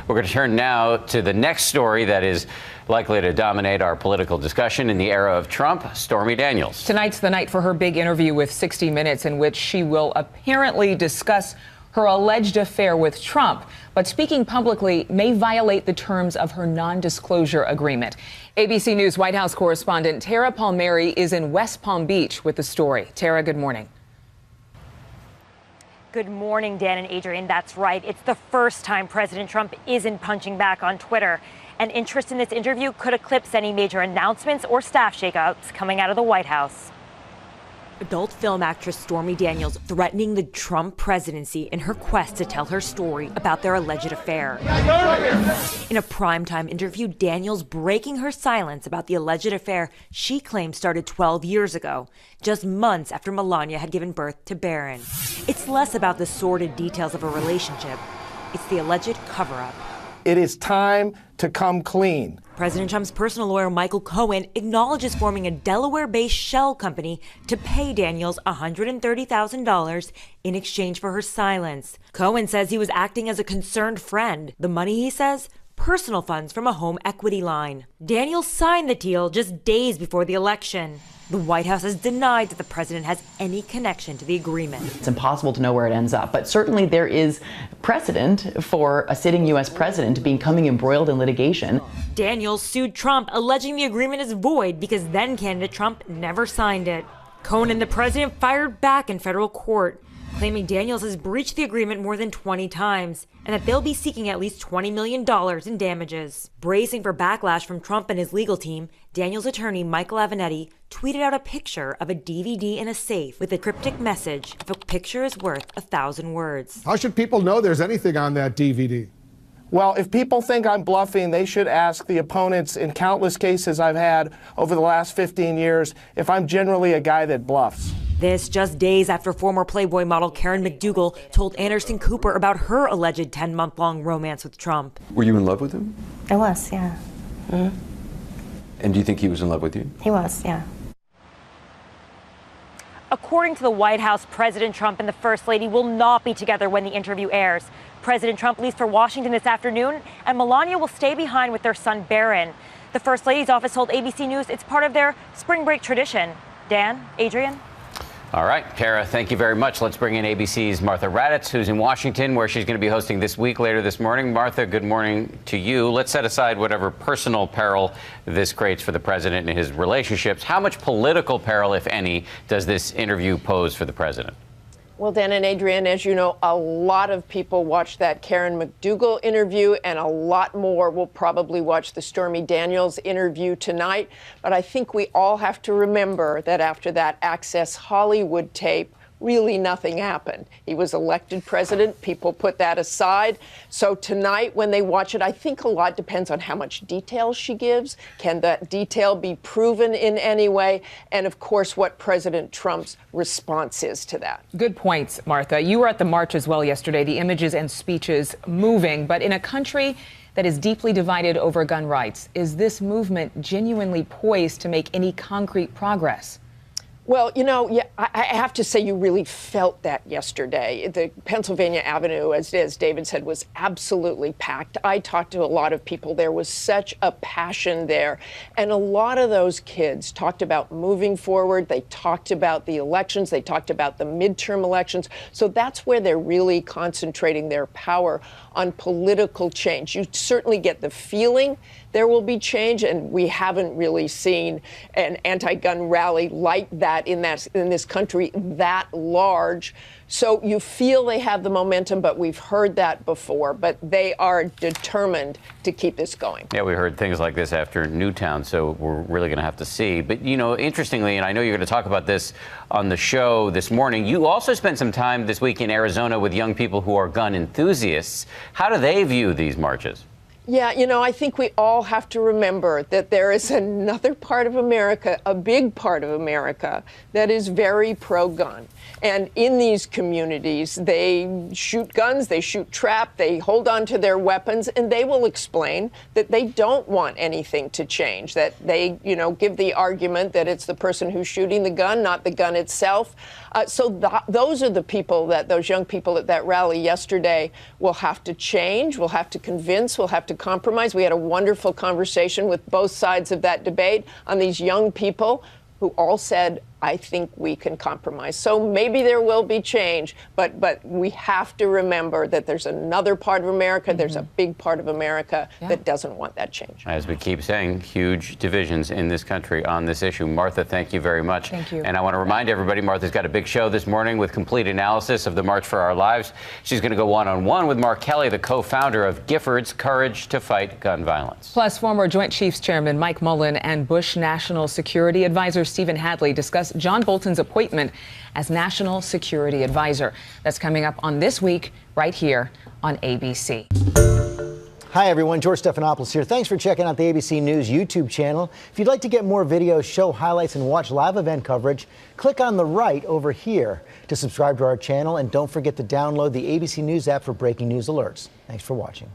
We're going to turn now to the next story that is likely to dominate our political discussion in the era of Trump, Stormy Daniels. Tonight's the night for her big interview with 60 Minutes, in which she will apparently discuss her alleged affair with Trump, but speaking publicly may violate the terms of her non-disclosure agreement. ABC News White House correspondent Tara Palmieri is in West Palm Beach with the story. Tara, good morning. Good morning, Dan and Adrian. That's right. It's the first time President Trump isn't punching back on Twitter. And interest in this interview could eclipse any major announcements or staff shakeups coming out of the White House. Adult film actress Stormy Daniels threatening the Trump presidency in her quest to tell her story about their alleged affair. In a primetime interview, Daniels breaking her silence about the alleged affair she claims started 12 years ago, just months after Melania had given birth to Barron. It's less about the sordid details of a relationship. It's the alleged cover-up. It is time to come clean. President Trump's personal lawyer, Michael Cohen, acknowledges forming a Delaware-based shell company to pay Daniels $130,000 in exchange for her silence. Cohen says he was acting as a concerned friend. The money, he says, personal funds from a home equity line. Daniels signed the deal just days before the election. The White House has denied that the president has any connection to the agreement. It's impossible to know where it ends up, but certainly there is precedent for a sitting U.S. president becoming embroiled in litigation. Daniels sued Trump, alleging the agreement is void because then candidate Trump never signed it. Cohen and the president fired back in federal court, claiming Daniels has breached the agreement more than 20 times and that they'll be seeking at least $20 million in damages. Bracing for backlash from Trump and his legal team, Daniels' attorney Michael Avenatti tweeted out a picture of a DVD in a safe with a cryptic message, "If a picture is worth 1,000 words." How should people know there's anything on that DVD? Well, if people think I'm bluffing, they should ask the opponents in countless cases I've had over the last 15 years if I'm generally a guy that bluffs. This just days after former Playboy model Karen McDougal told Anderson Cooper about her alleged 10-month-long romance with Trump. Were you in love with him? I was, yeah. Mm-hmm. And do you think he was in love with you? He was, yeah. According to the White House, President Trump and the First Lady will not be together when the interview airs. President Trump leaves for Washington this afternoon, and Melania will stay behind with their son Barron. The First Lady's office told ABC News it's part of their spring break tradition. Dan, Adrian? All right, Tara, thank you very much. Let's bring in ABC's Martha Raddatz, who's in Washington, where she's going to be hosting This Week later this morning. Martha, good morning to you. Let's set aside whatever personal peril this creates for the president and his relationships. How much political peril, if any, does this interview pose for the president? Well, Dan and Adrian, as you know, a lot of people watched that Karen McDougal interview, and a lot more will probably watch the Stormy Daniels interview tonight. But I think we all have to remember that after that Access Hollywood tape, really nothing happened. He was elected president. People put that aside. So tonight, when they watch it, I think a lot depends on how much detail she gives. Can that detail be proven in any way? And of course, what President Trump's response is to that. Good points, Martha. You were at the march as well yesterday. The images and speeches moving. But in a country that is deeply divided over gun rights, is this movement genuinely poised to make any concrete progress? Well, you know, yeah, I have to say you really felt that yesterday. The Pennsylvania Avenue, as David said, was absolutely packed. I talked to a lot of people. There was such a passion there. And a lot of those kids talked about moving forward. They talked about the elections. They talked about the midterm elections. So that's where they're really concentrating their power on political change. You certainly get the feeling there will be change, and we haven't really seen an anti-gun rally like that in this country that large. So you feel they have the momentum, but we've heard that before. But they are determined to keep this going. Yeah, we heard things like this after Newtown, so we're really going to have to see. But, you know, interestingly, and I know you're going to talk about this on the show this morning, you also spent some time this week in Arizona with young people who are gun enthusiasts. How do they view these marches? Yeah, I think we all have to remember that there is another part of America, a big part of America, that is very pro-gun. And in these communities, they shoot guns, they shoot trap, they hold on to their weapons, and they will explain that they don't want anything to change, that they, give the argument that it's the person who's shooting the gun, not the gun itself. Those are the people those young people at that rally yesterday will have to change, will have to convince, will have to compromise. We had a wonderful conversation with both sides of that debate on these young people who all said, I think we can compromise. So maybe there will be change, but we have to remember that there's another part of America, there's a big part of America that doesn't want that change. As we keep saying, huge divisions in this country on this issue. Martha, thank you very much. Thank you. And I want to remind everybody, Martha's got a big show this morning with complete analysis of the March for Our Lives. She's going to go one-on-one with Mark Kelly, the co-founder of Giffords Courage to Fight Gun Violence. Plus, former Joint Chiefs Chairman Mike Mullen and Bush National Security Advisor Stephen Hadley discuss John Bolton's appointment as National Security Advisor. That's coming up on This Week right here on ABC. Hi, everyone. George Stephanopoulos here. Thanks for checking out the ABC News YouTube channel. If you'd like to get more videos, show highlights, and watch live event coverage, click on the right over here to subscribe to our channel. And don't forget to download the ABC News app for breaking news alerts. Thanks for watching.